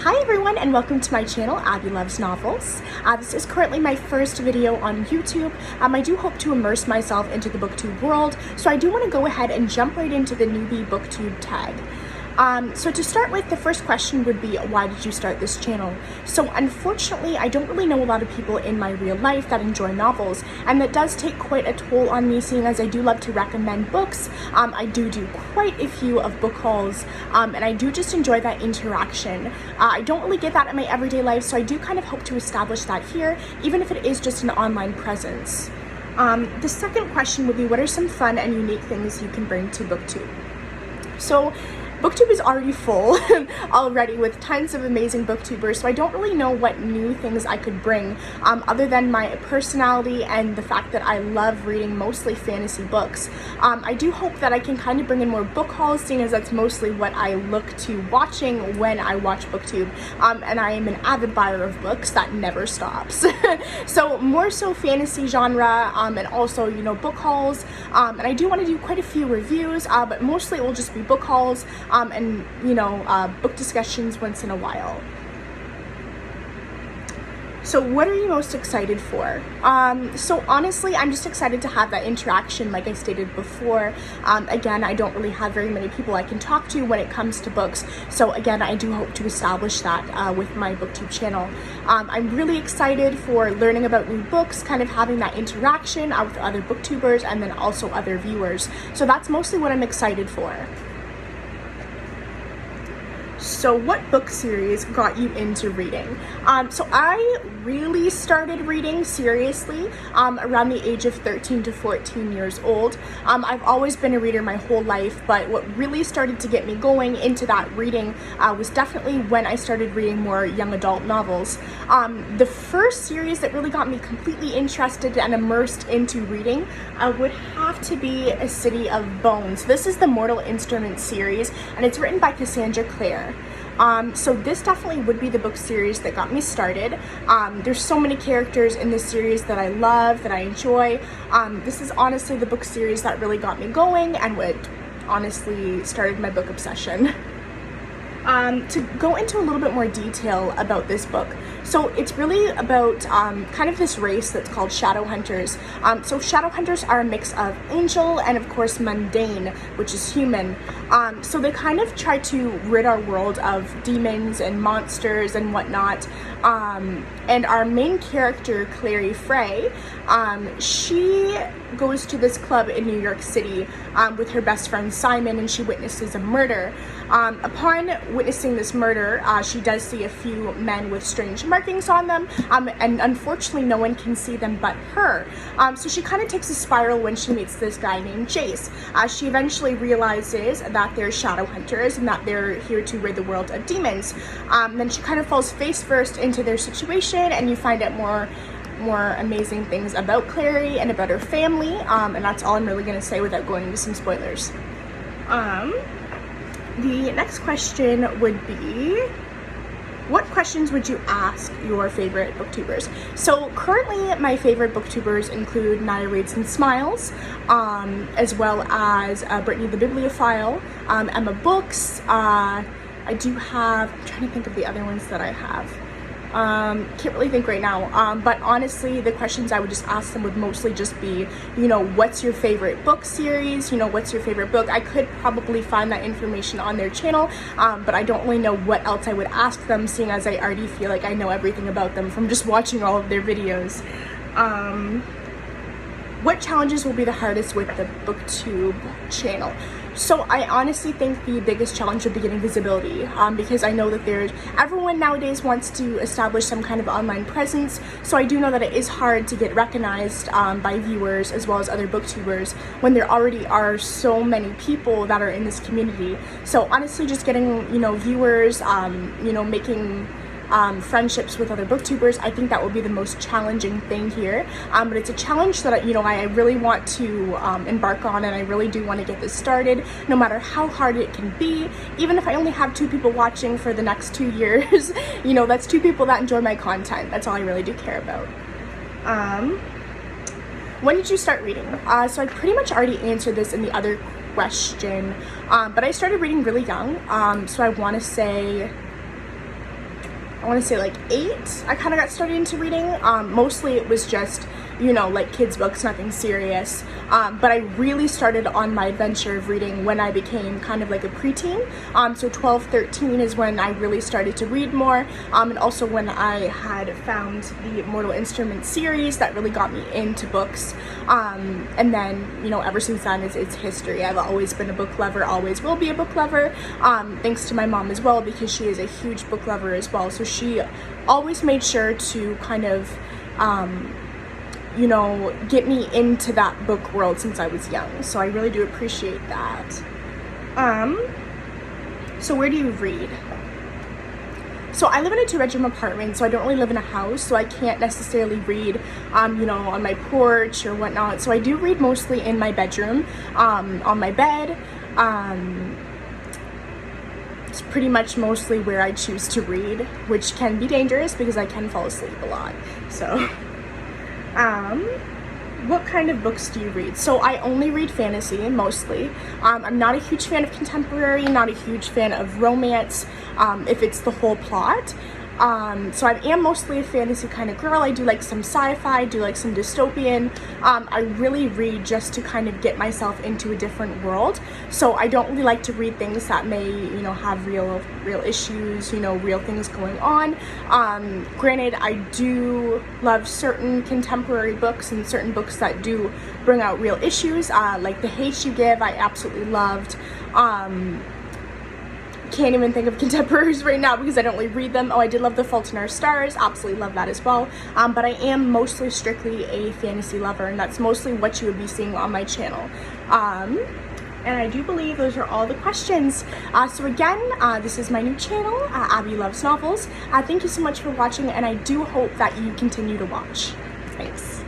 Hi everyone and welcome to my channel, Abby Loves Novels. This is currently my first video on YouTube. I do hope to immerse myself into the booktube world, so I do want to go ahead and jump right into the newbie booktube tag. So to start with, the first question would be, why did you start this channel? So unfortunately, I don't really know a lot of people in my real life that enjoy novels, and that does take quite a toll on me, seeing as I do love to recommend books. I do quite a few of book hauls, and I do just enjoy that interaction. I don't really get that in my everyday life, so I do kind of hope to establish that here, even if it is just an online presence. The second question would be, what are some fun and unique things you can bring to booktube? So Booktube is already full already with tons of amazing booktubers, so I don't really know what new things I could bring other than my personality and the fact that I love reading mostly fantasy books. I do hope that I can kind of bring in more book hauls, seeing as that's mostly what I look to watching when I watch Booktube, and I am an avid buyer of books that never stops. So more so fantasy genre, and also, you know, book hauls, and I do want to do quite a few reviews, but mostly it will just be book hauls, and, you know, book discussions once in a while. So what are you most excited for? So honestly, I'm just excited to have that interaction, like I stated before. Again, I don't really have very many people I can talk to when it comes to books. So again, I do hope to establish that with my booktube channel. I'm really excited for learning about new books, kind of having that interaction with other booktubers and then also other viewers. So that's mostly what I'm excited for. So what book series got you into reading? So I really started reading seriously around the age of 13 to 14 years old. I've always been a reader my whole life, but what really started to get me going into that reading was definitely when I started reading more young adult novels. The first series that really got me completely interested and immersed into reading would have to be A City of Bones. This is the Mortal Instruments series, and it's written by Cassandra Clare. So this definitely would be the book series that got me started. There's so many characters in this series that I love, that I enjoy. This is honestly the book series that really got me going and what honestly started my book obsession. To go into a little bit more detail about this book, so it's really about kind of this race that's called shadow hunters. So shadow hunters are a mix of angel and of course mundane, which is human. So they kind of try to rid our world of demons and monsters and whatnot. And our main character, Clary Frey, she goes to this club in New York City with her best friend Simon, and she witnesses a murder. Upon witnessing this murder, she does see a few men with strange markings on them, and unfortunately no one can see them but her. So she kind of takes a spiral when she meets this guy named Jace. She eventually realizes that they're shadow hunters and that they're here to rid the world of demons. Then she kind of falls face first into their situation, and you find out more amazing things about Clary and about her family, and that's all I'm really going to say without going into some spoilers. The next question would be, what questions would you ask your favorite booktubers? So currently my favorite booktubers include Naya Reads and Smiles, as well as Brittany the Bibliophile, Emma Books. I do have, I'm trying to think of the other ones that I have. Can't really think right now, but honestly the questions I would just ask them would mostly just be, you know, what's your favorite book series, you know, what's your favorite book. I could probably find that information on their channel, but I don't really know what else I would ask them, seeing as I already feel like I know everything about them from just watching all of their videos. What challenges will be the hardest with the Booktube channel? So I honestly think the biggest challenge would be getting visibility, because I know that everyone nowadays wants to establish some kind of online presence, so I do know that it is hard to get recognized by viewers as well as other booktubers when there already are so many people that are in this community. So honestly, just getting, you know, viewers, you know, making friendships with other booktubers, I think that will be the most challenging thing here, but it's a challenge that I really want to embark on, and I really do want to get this started, no matter how hard it can be. Even if I only have 2 people watching for the next 2 years, you know, that's 2 people that enjoy my content. That's all I really do care about. When did you start reading? So I pretty much already answered this in the other question, but I started reading really young, so I want to say I want to say like 8, I kind of got started into reading. Mostly it was just, you know, like kids books, nothing serious. But I really started on my adventure of reading when I became kind of like a preteen. So 12, 13 is when I really started to read more. And also when I had found the Mortal Instruments series that really got me into books. And then, you know, ever since then it's history. I've always been a book lover, always will be a book lover. Thanks to my mom as well, because she is a huge book lover as well. So she always made sure to kind of, you know, get me into that book world since I was young. So I really do appreciate that. So where do you read? So I live in a 2-bedroom apartment, so I don't really live in a house, so I can't necessarily read, you know, on my porch or whatnot. So I do read mostly in my bedroom, on my bed. It's pretty much mostly where I choose to read, which can be dangerous because I can fall asleep a lot. So, what kind of books do you read? So I only read fantasy, mostly. I'm not a huge fan of contemporary, not a huge fan of romance, if it's the whole plot. So I am mostly a fantasy kind of girl. I do like some sci-fi, do like some dystopian. I really read just to kind of get myself into a different world. So I don't really like to read things that may, you know, have real issues, you know, real things going on. Granted, I do love certain contemporary books and certain books that do bring out real issues, like The Hate You Give, I absolutely loved. Can't even think of contemporaries right now because I don't really read them. Oh, I did love The Fault in Our Stars, absolutely love that as well. But I am mostly strictly a fantasy lover, and that's mostly what you would be seeing on my channel. And I do believe those are all the questions. So again, this is my new channel, Abby Loves Novels. Thank you so much for watching, and I do hope that you continue to watch. Thanks.